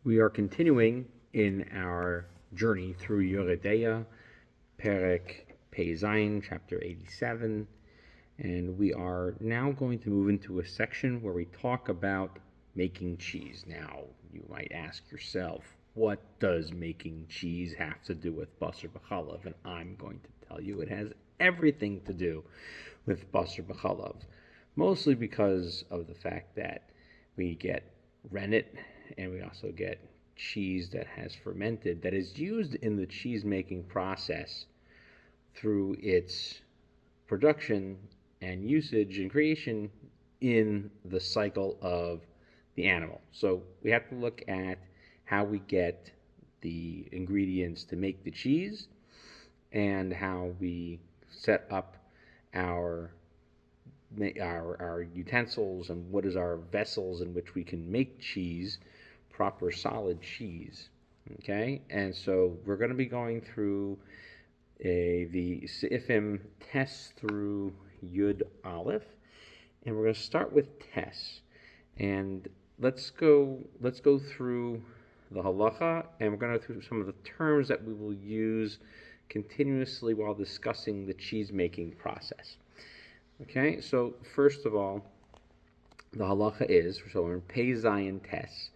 We are continuing in our journey through Yoreh, Perek Pei Zayin, chapter 87, and we are now going to move into a section where we talk about making cheese. Now, you might ask yourself, what does making cheese have to do with Basar b'chalav? And I'm going to tell you it has everything to do with Basar b'chalav, mostly because of the fact that we get rennet and we also get cheese that has fermented, that is used in the cheese making process through its production and usage and creation in the cycle of the animal. So we have to look at how we get the ingredients to make the cheese and how we set up our utensils and what is our vessels in which we can make cheese, proper solid cheese. Okay, and so we're going to be going through the Seifim Tes through Yud Aleph, and we're going to start with Tes. And let's go through the halacha, and we're going to go through some of the terms that we will use continuously while discussing the cheese making process. Okay, so first of all, the halacha is, so we're in Pei Zayin Tes,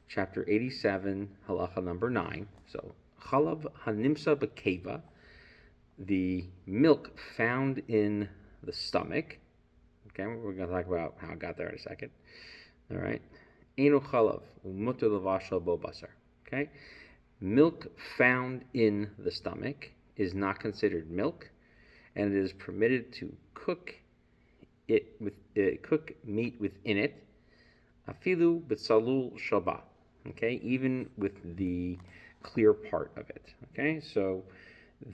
chapter 87, halacha number 9. So, chalav hanimsa b'keva, the milk found in the stomach. Okay, we're going to talk about how it got there in a second. All right. Eino chalav umutar levashal bo basar. Okay, milk found in the stomach is not considered milk, and it is permitted to cook meat within it, afilu b'tzalul shaba. Okay, even with the clear part of it. Okay, so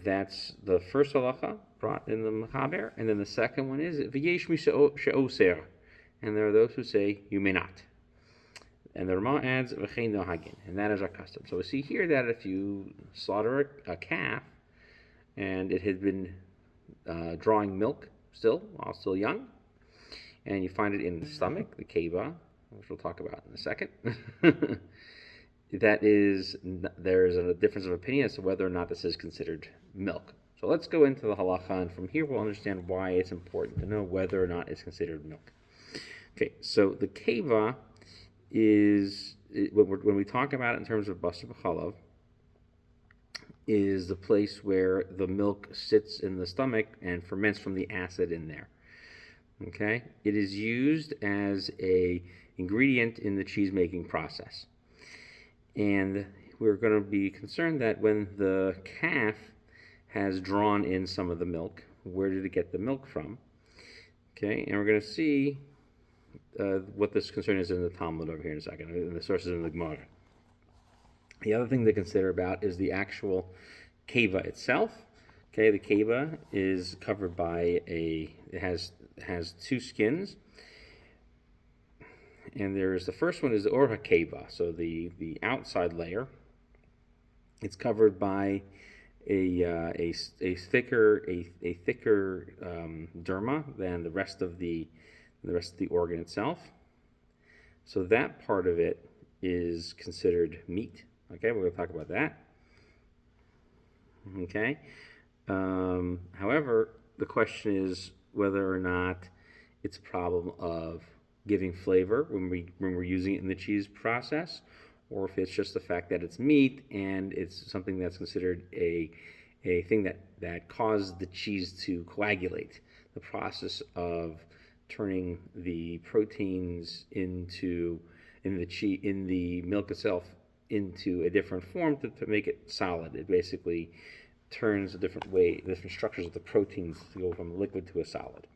that's the first halacha brought in the Mechaber, and then the second one is v'yesh mi she'oser, and there are those who say you may not. And the Rama adds v'chein nohagin, and that is our custom. So we see here that if you slaughter a calf and it had been drawing milk while still young, and you find it in the stomach, the keva, which we'll talk about in a second, there is a difference of opinion as to whether or not this is considered milk. So let's go into the halacha, and from here we'll understand why it's important to know whether or not it's considered milk. Okay, so the keva is, when we talk about it in terms of basar b'chalav, is the place where the milk sits in the stomach and ferments from the acid in there. Okay, it is used as a ingredient in the cheese making process, and we're going to be concerned that when the calf has drawn in some of the milk, where did it get the milk from? Okay, and we're going to see what this concern is in the Talmud over here in a second, in the sources in the Gemara. The other thing to consider about is the actual keva itself. Okay, the keva is covered by it has two skins, and the first one is the Yoreh keva, so the outside layer. It's covered by a thicker derma than the rest of the organ itself. So that part of it is considered meat. Okay, we're going to talk about that. Okay. However, the question is whether or not it's a problem of giving flavor when we're using it in the cheese process, or if it's just the fact that it's meat and it's something that's considered a thing that caused the cheese to coagulate. The process of turning the proteins in the milk itself into a different form to make it solid. It basically turns different structures of the proteins to go from liquid to a solid.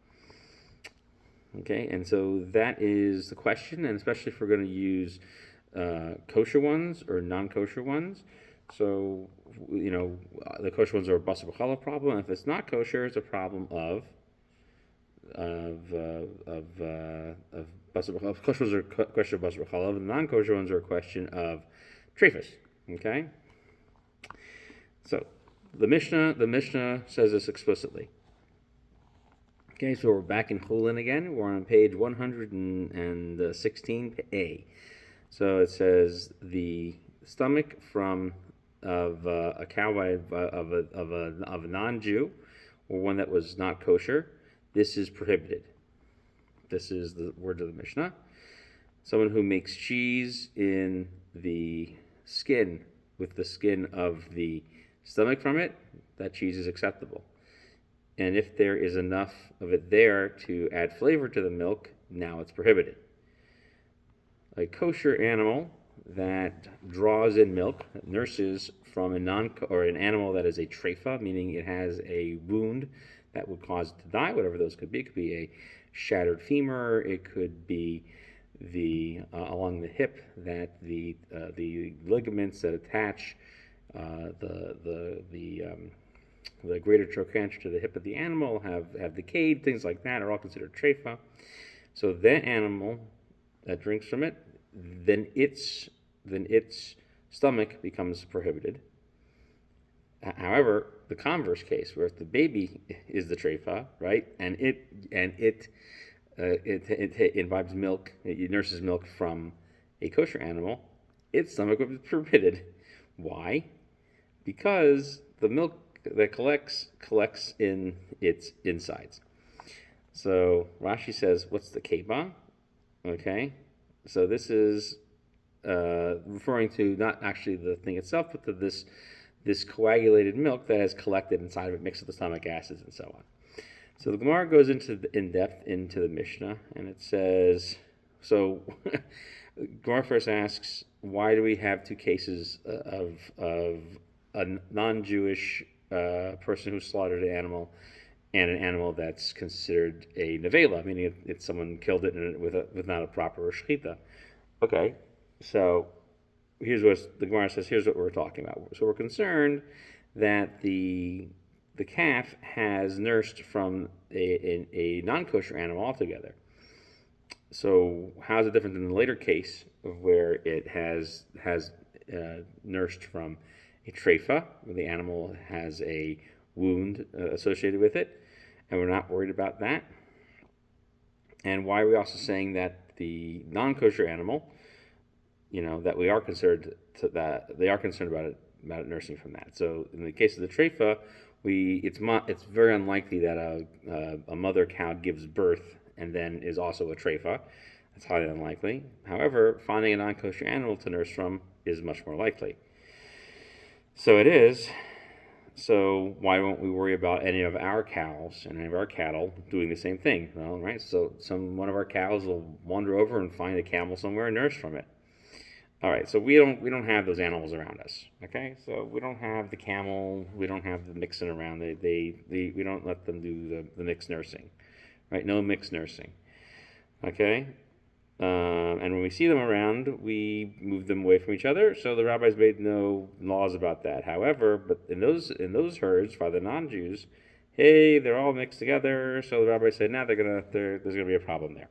Okay, and so that is the question, and especially if we're going to use kosher ones or non-kosher ones. So, the kosher ones are a basar b'chalav problem, and if it's not kosher, it's a problem of basar b'chalav. Kosher ones are a question of basar b'chalav, and non-kosher ones are a question of treifus. Okay, so the Mishnah says this explicitly. Okay, so we're back in Chulin again. We're on page 116A. So it says the stomach from of a cow of a non-Jew or one that was not kosher, this is prohibited. This is the word of the Mishnah. Someone who makes cheese in the skin, with the skin of the stomach from it, that cheese is acceptable. And if there is enough of it there to add flavor to the milk, now it's prohibited. A kosher animal that draws in milk, that nurses from an animal that is a treifa, meaning it has a wound that would cause it to die, whatever those could be. It could be a shattered femur. It could be along the hip that the ligaments that attach the greater trochanter to the hip of the animal have decayed. Things like that are all considered treifa. So that animal that drinks from it, then its stomach becomes prohibited. However, the converse case, where if the baby is the treifa, right, and it imbibes milk, it nurses milk from a kosher animal, its stomach would be prohibited. Why? Because the milk that collects in its insides. So Rashi says, what's the keba? Okay, so this is referring to not actually the thing itself, but to this coagulated milk that has collected inside of it, mixed with the stomach acids and so on. So the Gemara goes in depth into the Mishnah, and it says, so Gemara first asks, why do we have two cases of a non-Jewish person who slaughtered an animal and an animal that's considered a nevela, meaning it's someone killed it with not a proper shechita? Okay, so here's what the Gemara says. Here's what we're talking about. So we're concerned that the calf has nursed from a non-kosher animal altogether. So how is it different than the later case of where it has nursed from a treifa, where the animal has a wound associated with it, and we're not worried about that? And why are we also saying that the non-kosher animal, that we are concerned that they are concerned about it nursing from that? So in the case of the treifa, it's very unlikely that a mother cow gives birth and then is also a treifa. That's highly unlikely. However, finding a non-kosher animal to nurse from is much more likely. So it is. So why won't we worry about any of our cows and any of our cattle doing the same thing? Well, right. So one of our cows will wander over and find a camel somewhere and nurse from it. All right. So we don't have those animals around us. Okay. So we don't have the camel. We don't have the mixing around. We don't let them do the mixed nursing. Right. No mixed nursing. Okay. And when we see them around, we move them away from each other. So the rabbis made no laws about that. However, but in those herds, by the non-Jews, hey, they're all mixed together. So the rabbis said, there's gonna be a problem there.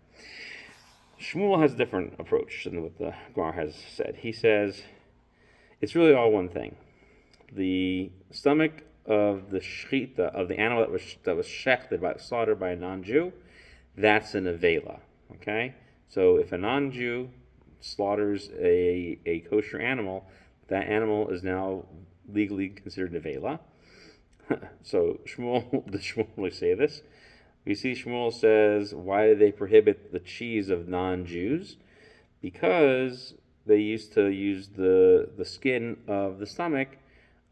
Shmuel has a different approach than what the Gemara has said. He says it's really all one thing. The stomach of the shechita of the animal that was shechted slaughtered by a non-Jew, that's an avela. Okay. So if a non-Jew slaughters a kosher animal, that animal is now legally considered nevela. So does Shmuel say this? We see Shmuel says, why do they prohibit the cheese of non-Jews? Because they used to use the skin of the stomach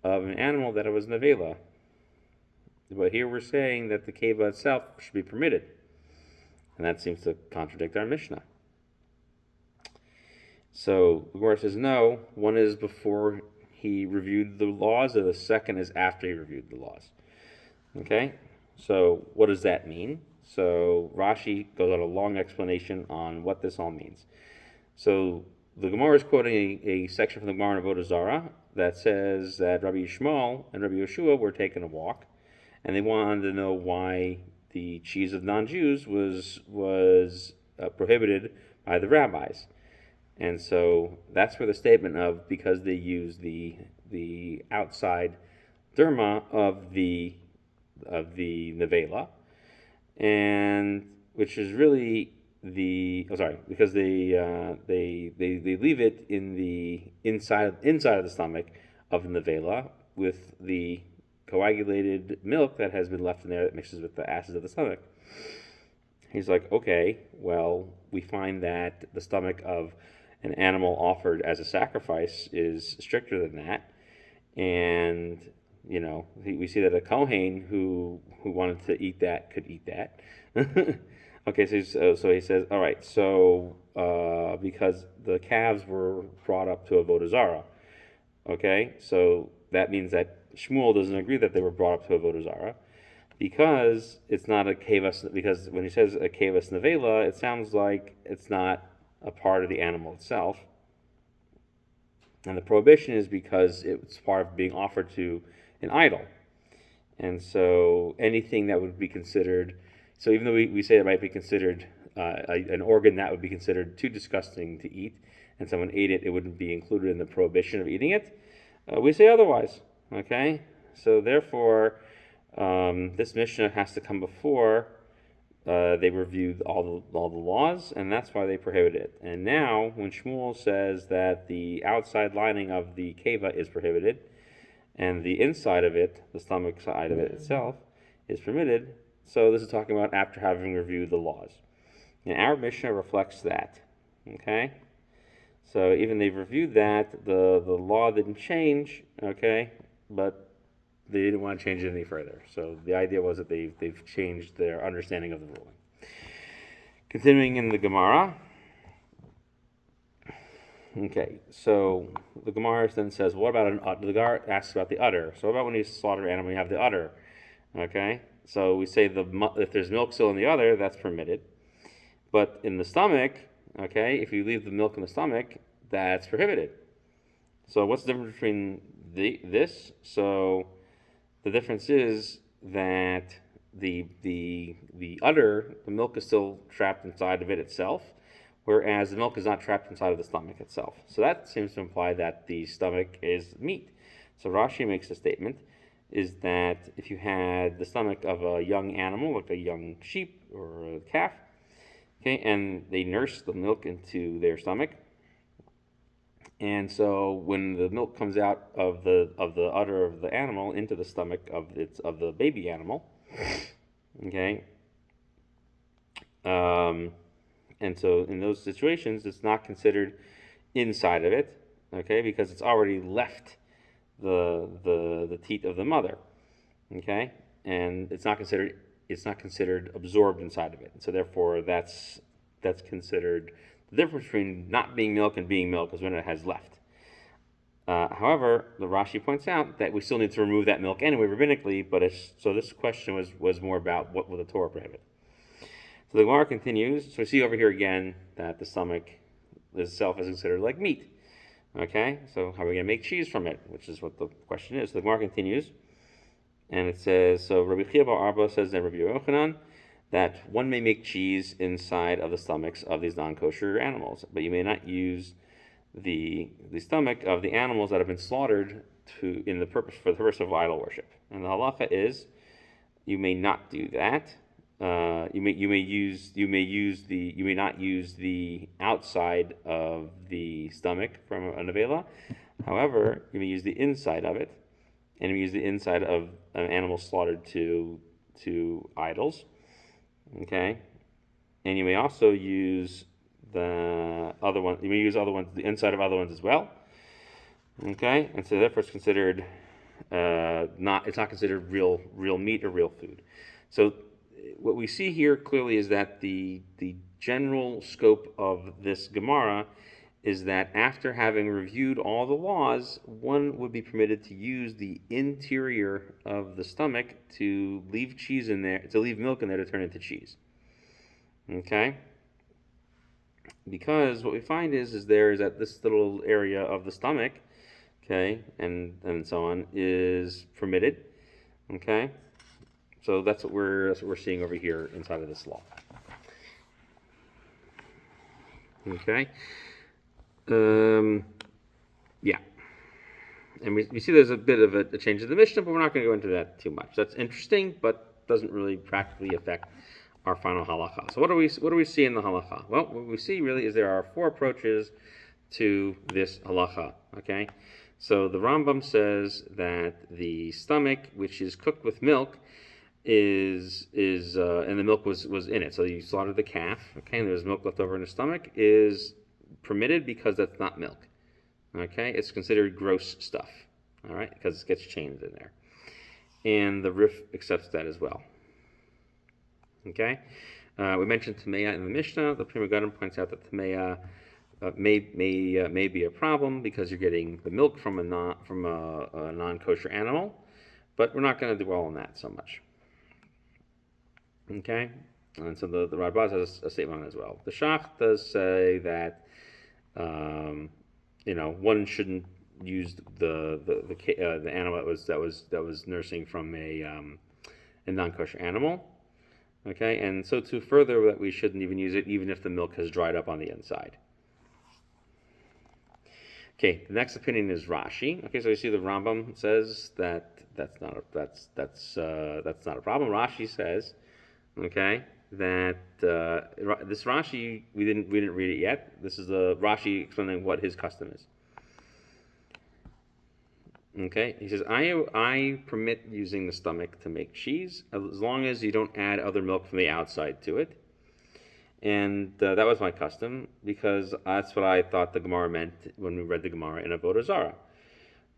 of an animal that it was nevela. But here we're saying that the keva itself should be permitted. And that seems to contradict our Mishnah. So the Gemara says, no, one is before he reviewed the laws, and the second is after he reviewed the laws. Okay? So what does that mean? So Rashi goes on a long explanation on what this all means. So the Gemara is quoting a section from the Gemara in Avodah Zarah that says that Rabbi Yishmael and Rabbi Yeshua were taking a walk, and they wanted to know why the cheese of non-Jews was prohibited by the rabbis. And so that's where the statement of, because they use the outside derma of the nevela, and which is really because they leave it in the inside of the stomach of the nevela with the coagulated milk that has been left in there that mixes with the acids of the stomach. He's like, okay, well, we find that the stomach of an animal offered as a sacrifice is stricter than that, and we see that a Kohen who wanted to eat that could eat that. Okay, so he says, all right, so because the calves were brought up to Avodah Zarah, okay, so that means that Shmuel doesn't agree that they were brought up to Avodah Zarah, because it's not a kevas. Because when he says a kevas nevela, it sounds like it's not a part of the animal itself. And the prohibition is because it's part of being offered to an idol. And so anything that would be considered, so even though we say it might be considered an organ that would be considered too disgusting to eat, and someone ate it, it wouldn't be included in the prohibition of eating it, we say otherwise. Okay? So therefore, this Mishnah has to come before they reviewed all the laws, and that's why they prohibit it. And now, when Shmuel says that the outside lining of the keva is prohibited, and the inside of it, the stomach side of it itself, is permitted, so this is talking about after having reviewed the laws. And our Mishnah reflects that. Okay? So even they've reviewed that, the law didn't change, okay, but they didn't want to change it any further. So the idea was that they've changed their understanding of the ruling. Continuing in the Gemara. Okay, so the Gemara then says, what about an udder? The Gemara asks about the udder. So what about when you slaughter an animal, you have the udder? Okay, so we say if there's milk still in the udder, that's permitted. But in the stomach, okay, if you leave the milk in the stomach, that's prohibited. So what's the difference between this? So the difference is that the udder, the milk is still trapped inside of it itself, whereas the milk is not trapped inside of the stomach itself. So that seems to imply that the stomach is meat. So Rashi makes a statement, is that if you had the stomach of a young animal, like a young sheep or a calf, okay, and they nurse the milk into their stomach, and so when the milk comes out of the udder of the animal into the stomach of the baby animal, okay, and so in those situations, it's not considered inside of it, okay, because it's already left the teat of the mother, okay, and it's not considered absorbed inside of it. So therefore, that's considered the difference between not being milk and being milk is when it has left. However, the Rashi points out that we still need to remove that milk anyway rabbinically, so this question was more about what will the Torah prohibit. So the Gemara continues. So we see over here again that the stomach itself is considered like meat. Okay, so how are we going to make cheese from it? Which is what the question is. So the Gemara continues, and it says, so Rabbi Chia bar Abba says in Rabbi Yochanan that one may make cheese inside of the stomachs of these non-kosher animals, but you may not use the stomach of the animals that have been slaughtered for the purpose of idol worship. And the halacha is you may not do that. You may not use the outside of the stomach from a nevela. However, you may use the inside of it, and you may use the inside of an animal slaughtered to idols. Okay, and you may also use the other one. You may use other ones, the inside of other ones as well. Okay, and so therefore it's considered it's not considered real meat or real food. So what we see here clearly is that the general scope of this Gemara is that after having reviewed all the laws, one would be permitted to use the interior of the stomach to leave cheese in there, to leave milk in there to turn into cheese. Okay? Because what we find is that this little area of the stomach, okay, and so on, is permitted. Okay? So that's what we're seeing over here inside of this law. Okay? Yeah. And we see there's a bit of a change in the Mishnah, but we're not going to go into that too much. That's interesting, but doesn't really practically affect our final halacha. So what do we see in the halacha? Well, what we see really is there are 4 approaches to this halacha. Okay, so the Rambam says that the stomach, which is cooked with milk, is and the milk was in it. So you slaughtered the calf. Okay, and there's milk left over in the stomach, is permitted because that's not milk. Okay, it's considered gross stuff. All right, because it gets changed in there, and the Rif accepts that as well. Okay, we mentioned Tameya in the Mishnah. The Pri Megadim points out that Tameya may be a problem because you're getting the milk from a non-kosher animal, but we're not going to dwell on that so much. Okay, and so the Radbaz has a statement on it as well. The Shach does say that one shouldn't use the animal that was nursing from a non-kosher animal. Okay, and so to further that we shouldn't even use it even if the milk has dried up on the inside. Okay, the next opinion is Rashi. Okay, so you see the Rambam says that that's not a problem. Rashi says, okay, that this Rashi we didn't read it yet. This is the Rashi explaining what his custom is. Okay, he says, I permit using the stomach to make cheese as long as you don't add other milk from the outside to it. And that was my custom because that's what I thought the Gemara meant when we read the Gemara in Avodah Zarah.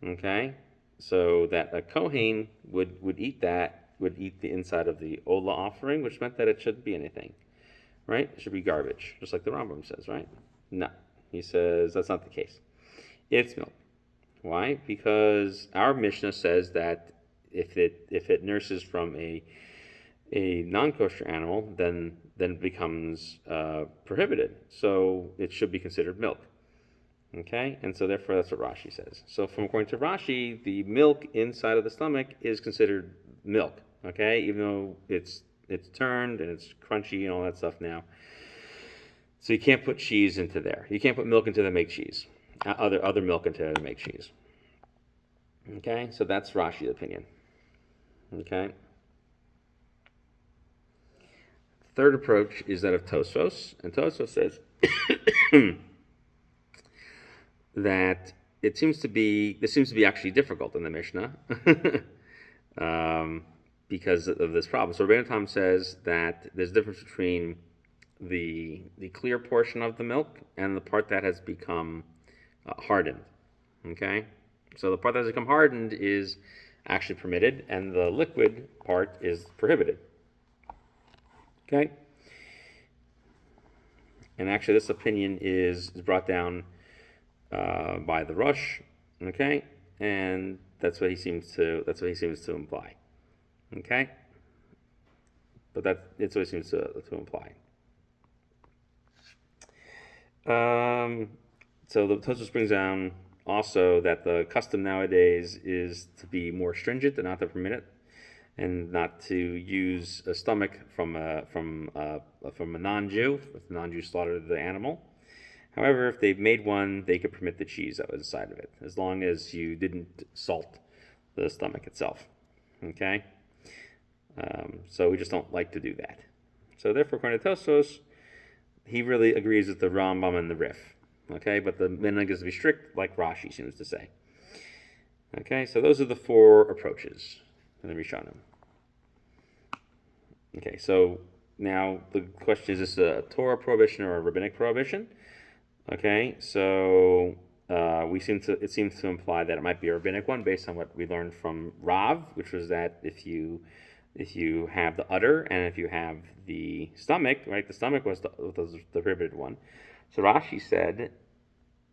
Okay, so that a Kohen would eat the inside of the Ola offering, which meant that it shouldn't be anything, right? It should be garbage, just like the Rambam says, right? No, he says that's not the case. It's milk. Why? Because our Mishnah says that if it nurses from a non-kosher animal, then it becomes prohibited. So it should be considered milk. Okay, and so therefore that's what Rashi says. So from according to Rashi, the milk inside of the stomach is considered milk. Okay, even though it's turned and it's crunchy and all that stuff now. So you can't put cheese into there. You can't put milk into there to make cheese. Other milk into there to make cheese. Okay, so that's Rashi's opinion. Okay. Third approach is that of Tosfos, and Tosfos says that this seems to be actually difficult in the Mishnah because of this problem. So Rabbeinu Tam says that there's a difference between the clear portion of the milk and the part that has become hardened. Okay, so the part that has become hardened is actually permitted, and the liquid part is prohibited. Okay, and actually, this opinion is brought down by the Rosh. Okay, and that's what he seems to imply. Okay, but it's what he seems to imply. So the Tosfos brings down also that the custom nowadays is to be more stringent and not to permit it, and not to use a stomach from a non-Jew if the non-Jew slaughtered the animal. However, if they've made one, they could permit the cheese that was inside of it, as long as you didn't salt the stomach itself. Okay? So we just don't like to do that. So therefore, according to Tosfos, he really agrees with the Rambam and the Rif. Okay, but the minhag is to be strict, like Rashi seems to say. Okay, so those are the 4 approaches in the Rishonim. Okay, so now the question is this a Torah prohibition or a rabbinic prohibition? Okay, so it seems to imply that it might be a rabbinic one based on what we learned from Rav, which was that if you have the udder and if you have the stomach, right? The stomach was the prohibited one. So Rashi said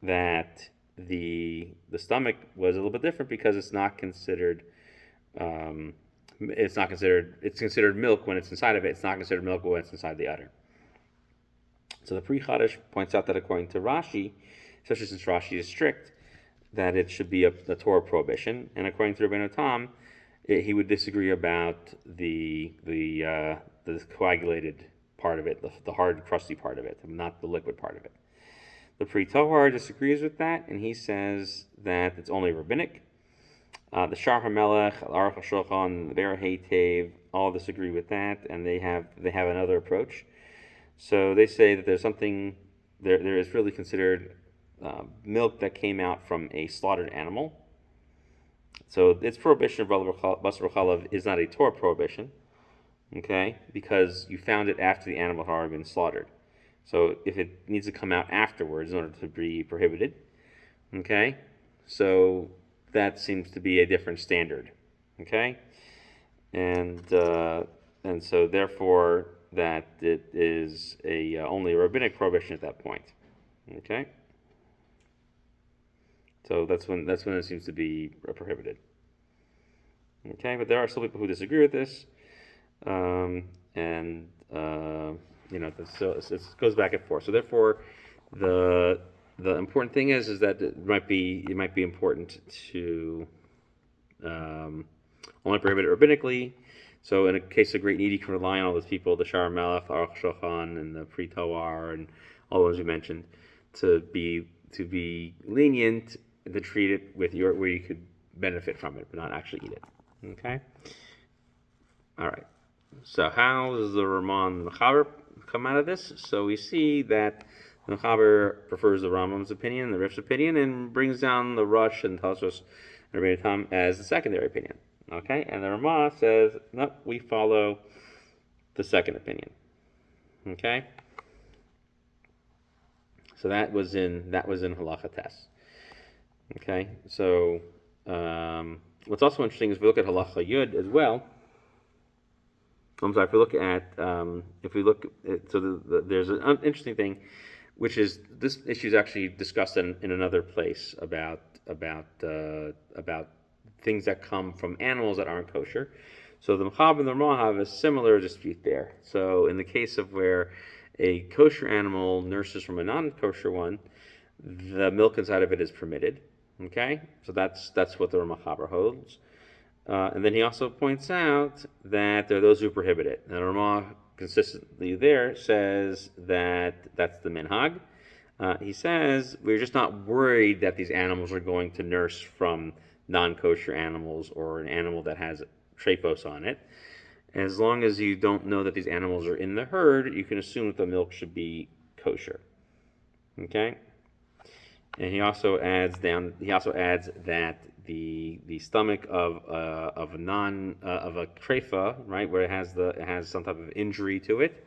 that the stomach was a little bit different because it's considered milk when it's inside of it. It's not considered milk when it's inside the udder. So the Pri Chadash points out that according to Rashi, especially since Rashi is strict, that it should be a Torah prohibition, and according to Rabbeinu Tam, he would disagree about the coagulated part of it, the hard, crusty part of it, not the liquid part of it. The Pri Tohar disagrees with that, and he says that it's only rabbinic, The Shar HaMelech, Aruch HaShulchan, the Ber Heitev, all disagree with that, and they have another approach. So they say that there's something there is really considered milk that came out from a slaughtered animal. So its prohibition of Basar Chalav is not a Torah prohibition, okay, because you found it after the animal had already been slaughtered. So if it needs to come out afterwards in order to be prohibited, okay, so that seems to be a different standard, okay, and so therefore that it is a only a rabbinic prohibition at that point, okay. So that's when it seems to be prohibited, okay. But there are still people who disagree with this, and so it goes back and forth. So therefore, the important thing is that it might be important to only prohibit it rabbinically. So in a case of great need, you can rely on all those people, the Shar Melech, the Aruch Shulchan, and the Pri Toar, and all those you mentioned, to be lenient, to treat it with where you could benefit from it, but not actually eat it. Okay. All right. So how does the Ramon Mechaber come out of this? So we see that the Mechaber prefers the Rambam's opinion, the Rif's opinion, and brings down the Rush and Tosfos and Rabbeinu Tam as the secondary opinion. Okay, and the Ramah says, no, we follow the second opinion. Okay, so that was in Halacha Tes. Okay, so what's also interesting is if we look at Halacha Yud as well. I'm sorry. If we look at there's an interesting thing, which is this issue is actually discussed in another place about things that come from animals that aren't kosher. So the Mechab and the Ramah have a similar dispute there. So in the case of where a kosher animal nurses from a non-kosher one, the milk inside of it is permitted. Okay, so that's what the Ramah holds. And then he also points out that there are those who prohibit it. And the Ramah consistently there says that that's the minhag. He says we're just not worried that these animals are going to nurse from non-kosher animals or an animal that has trephos on it. As long as you don't know that these animals are in the herd, you can assume that the milk should be kosher. Okay. And he also adds that the stomach of a treifa, right, where it has some type of injury to it,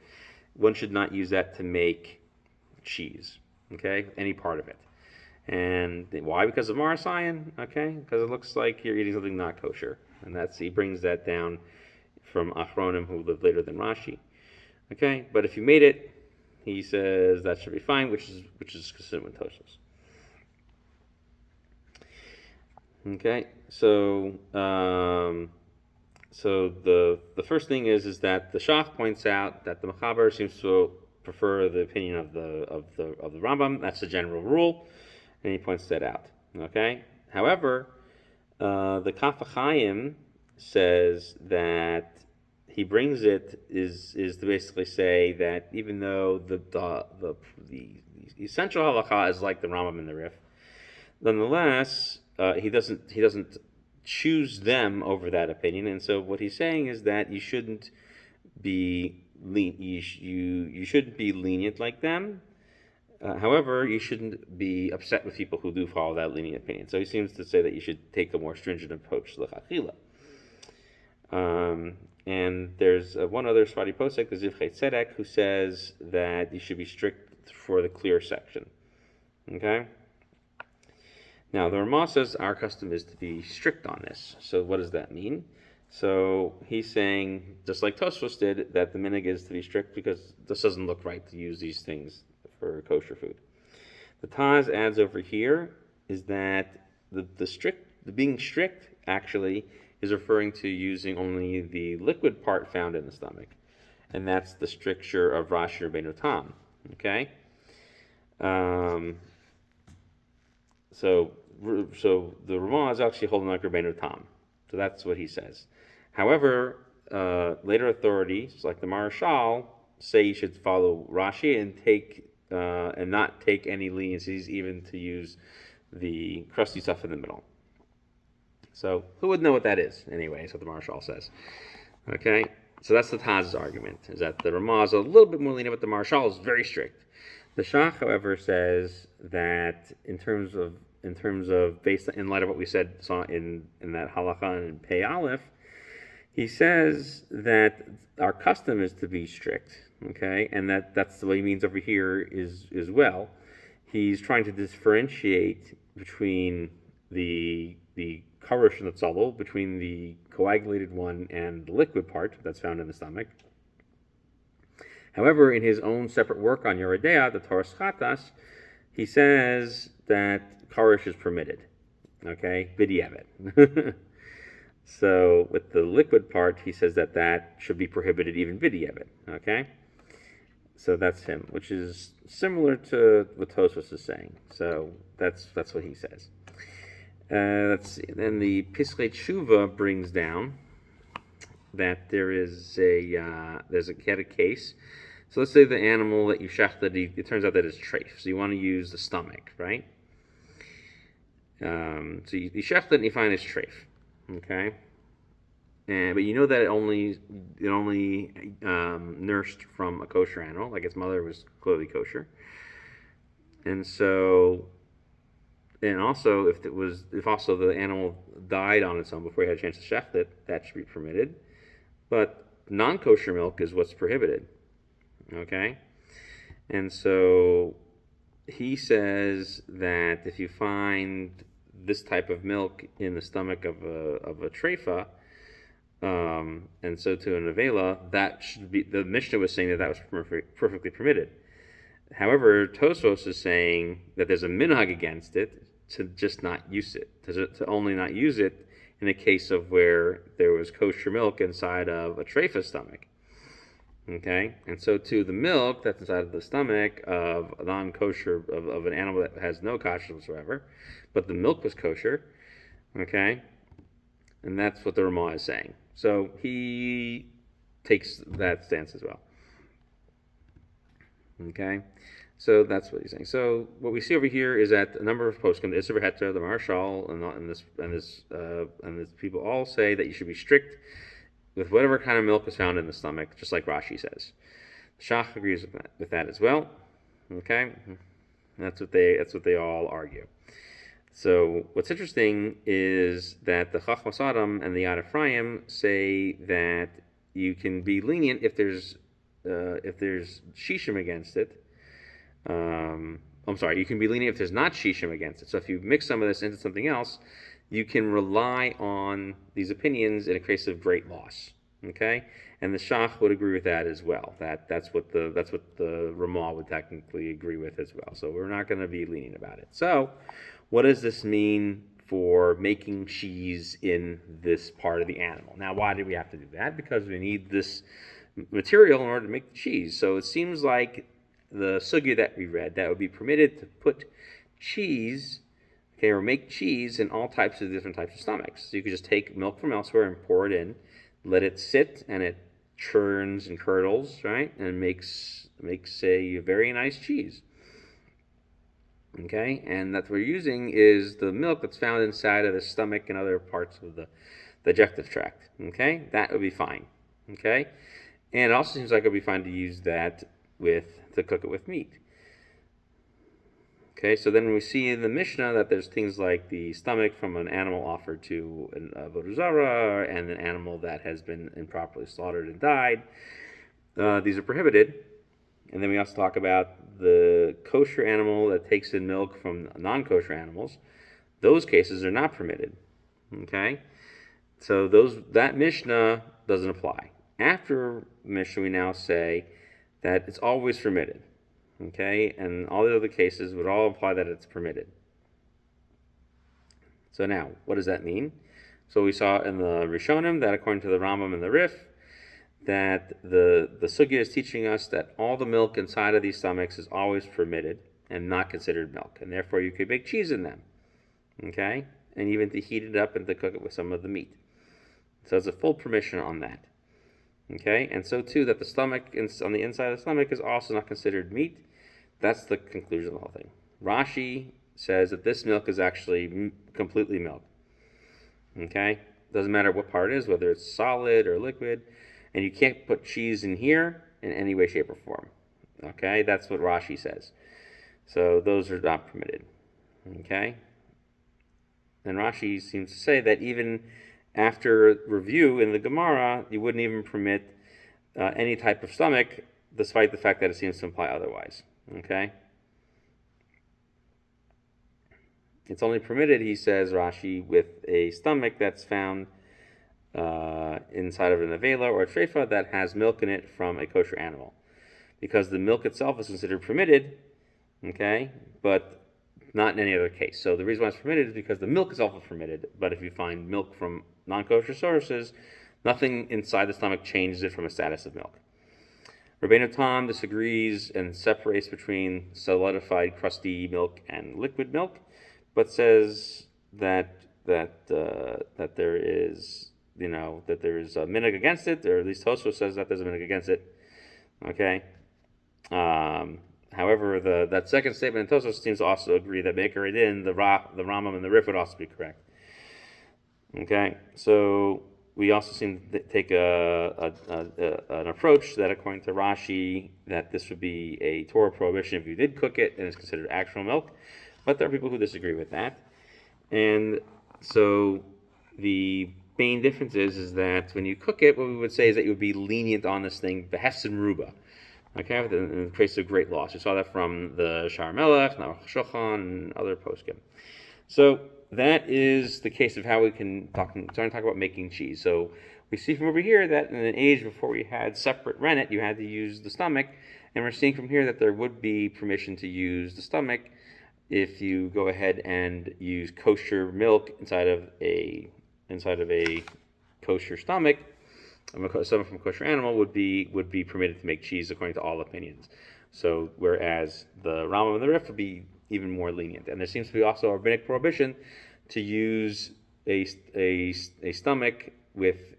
one should not use that to make cheese, okay, any part of it. And why? Because of Marasayan, okay, because it looks like you're eating something not kosher, and he brings that down from Achronim who lived later than Rashi, okay. But if you made it, he says that should be fine, which is consistent with Tosfos. Okay, so the first thing is that the Shach points out that the Mechaber seems to prefer the opinion of the Rambam. That's the general rule, and he points that out. Okay, however, the Kaf HaChaim says that he brings it is to basically say that even though the essential halacha is like the Rambam and the Rif, nonetheless. He doesn't choose them over that opinion, and so what he's saying is that you shouldn't be you shouldn't be lenient like them. However, you shouldn't be upset with people who do follow that lenient opinion. So he seems to say that you should take a more stringent approach to l'chachila. And there's one other Sfadi posek, the Zivchei Tzedek, who says that you should be strict for the clear section. Okay. Now, the Ramah says our custom is to be strict on this. So what does that mean? So he's saying, just like Tosfos did, that the minhag is to be strict because this doesn't look right to use these things for kosher food. The Taz adds over here is that the being strict actually is referring to using only the liquid part found in the stomach. And that's the stricture of Rashi Rabbeinu Tam. Okay? So the Ramah is actually holding like Rabbeinu Tam. So that's what he says. However, later authorities like the Marashal say you should follow Rashi and not take any leniencies, even to use the crusty stuff in the middle. So who would know what that is anyway? Is what the Marshal says. Okay, so that's the Taz's argument, is that the Ramah is a little bit more lenient, but the Marshal is very strict. The Shach, however, says that in terms of based in light of what we saw in that halacha and Pei Aleph, he says that our custom is to be strict, okay, and that's what he means over here is well. He's trying to differentiate between the karash and the tzalul, between the coagulated one and the liquid part that's found in the stomach. However, in his own separate work on Yoreh, the Torah Chatas, he says that karash is permitted, okay, b'diavad. So with the liquid part, he says that should be prohibited even b'diavad, okay? So that's him, which is similar to what Tosfos is saying. So that's what he says. Let's see. Then the Piskei Tshuva brings down that there's a case. So let's say the animal that you shechted, it turns out that it's treif. So you want to use the stomach, right? So you shechted it and you find it's treif, okay? But you know that it only nursed from a kosher animal, like its mother was clearly kosher, and so. And also, if also the animal died on its own before you had a chance to shecht it, that should be permitted. But non-kosher milk is what's prohibited. Okay? And so he says that if you find this type of milk in the stomach of a treifa, and so to an avela, that should be, the Mishnah was saying that was perfectly permitted. However, Tosfos is saying that there's a minhag against it to just not use it, to only not use it in a case of where there was kosher milk inside of a treifa stomach. Okay, and so too the milk that's inside of the stomach of a non-kosher of an animal that has no kosher whatsoever, but the milk was kosher. Okay, and that's what the Ramah is saying. So he takes that stance as well. Okay, so that's what he's saying. So what we see over here is that a number of poskim, the Isser Heter, the Marshal, and this people all say that you should be strict with whatever kind of milk is found in the stomach, just like Rashi says. Shach agrees with that as well. Okay, that's what they all argue. So what's interesting is that the Chachmas Adam and the Yad Ephraim say that you can be lenient if there's shishim against it. I'm sorry, you can be lenient if there's not shishim against it. So if you mix some of this into something else, you can rely on these opinions in a case of great loss. Okay, and the Shach would agree with that as well. That's what the Ramah would technically agree with as well. So we're not going to be lenient about it. So what does this mean for making cheese in this part of the animal? Now, why do we have to do that? Because we need this material in order to make the cheese. So it seems like the sugya that we read, that would be permitted to put cheese, okay, or make cheese in all types of different types of stomachs. So you could just take milk from elsewhere and pour it in, let it sit, and it churns and curdles, right, and makes a very nice cheese. Okay, and that what we're using is the milk that's found inside of the stomach and other parts of the digestive tract. Okay, that would be fine. Okay, and it also seems like it would be fine to use that to cook it with meat. Okay, so then we see in the Mishnah that there's things like the stomach from an animal offered to an avodah zarah and an animal that has been improperly slaughtered and died. These are prohibited. And then we also talk about the kosher animal that takes in milk from non-kosher animals. Those cases are not permitted. Okay, so that Mishnah doesn't apply. After Mishnah, we now say that it's always permitted. Okay, and all the other cases would all imply that it's permitted. So now, what does that mean? So we saw in the Rishonim that according to the Rambam and the Rif, that the sugya is teaching us that all the milk inside of these stomachs is always permitted and not considered milk, and therefore you could make cheese in them. Okay, and even to heat it up and to cook it with some of the meat. So it's a full permission on that. Okay, and so too that the stomach, on the inside of the stomach, is also not considered meat. That's the conclusion of the whole thing. Rashi says that this milk is actually completely milk. Okay? Doesn't matter what part it is, whether it's solid or liquid. And you can't put cheese in here in any way, shape, or form. Okay? That's what Rashi says. So those are not permitted. Okay? And Rashi seems to say that even after review in the Gemara, you wouldn't even permit any type of stomach, despite the fact that it seems to imply otherwise. Okay? It's only permitted, he says, Rashi, with a stomach that's found inside of an avela or a treifa that has milk in it from a kosher animal. Because the milk itself is considered permitted, okay, but not in any other case. So the reason why it's permitted is because the milk itself is permitted, but if you find milk from non-kosher sources, nothing inside the stomach changes it from a status of milk. Rabbeinu Tam disagrees and separates between solidified crusty milk and liquid milk, but says that there is a minhag against it, or at least Tosfos says that there's a minhag against it. Okay. However, that second statement in Tosfos seems to also agree that Meikar Din, the Rambam, and the Rif would also be correct. Okay, so we also seem to take an approach that, according to Rashi, that this would be a Torah prohibition if you did cook it and it's considered actual milk. But there are people who disagree with that. And so the main difference is that when you cook it, what we would say is that you would be lenient on this thing, behefs and ruba. Okay, in the case of great loss. We saw that from the Shar Melech, Naruch Shochan, and other poskim. So that is the case of how we can starting to talk about making cheese. So we see from over here that in an age before we had separate rennet, you had to use the stomach, and we're seeing from here that there would be permission to use the stomach if you go ahead and use kosher milk inside of a kosher stomach. Someone from a kosher animal would be permitted to make cheese according to all opinions. So whereas the Rambam and the Rif would be even more lenient, and there seems to be also a rabbinic prohibition to use a stomach with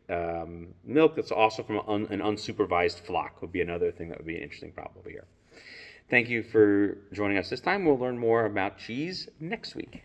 milk that's also from an unsupervised flock. Would be another thing that would be an interesting problem over here. Thank you for joining us this time. We'll learn more about cheese next week.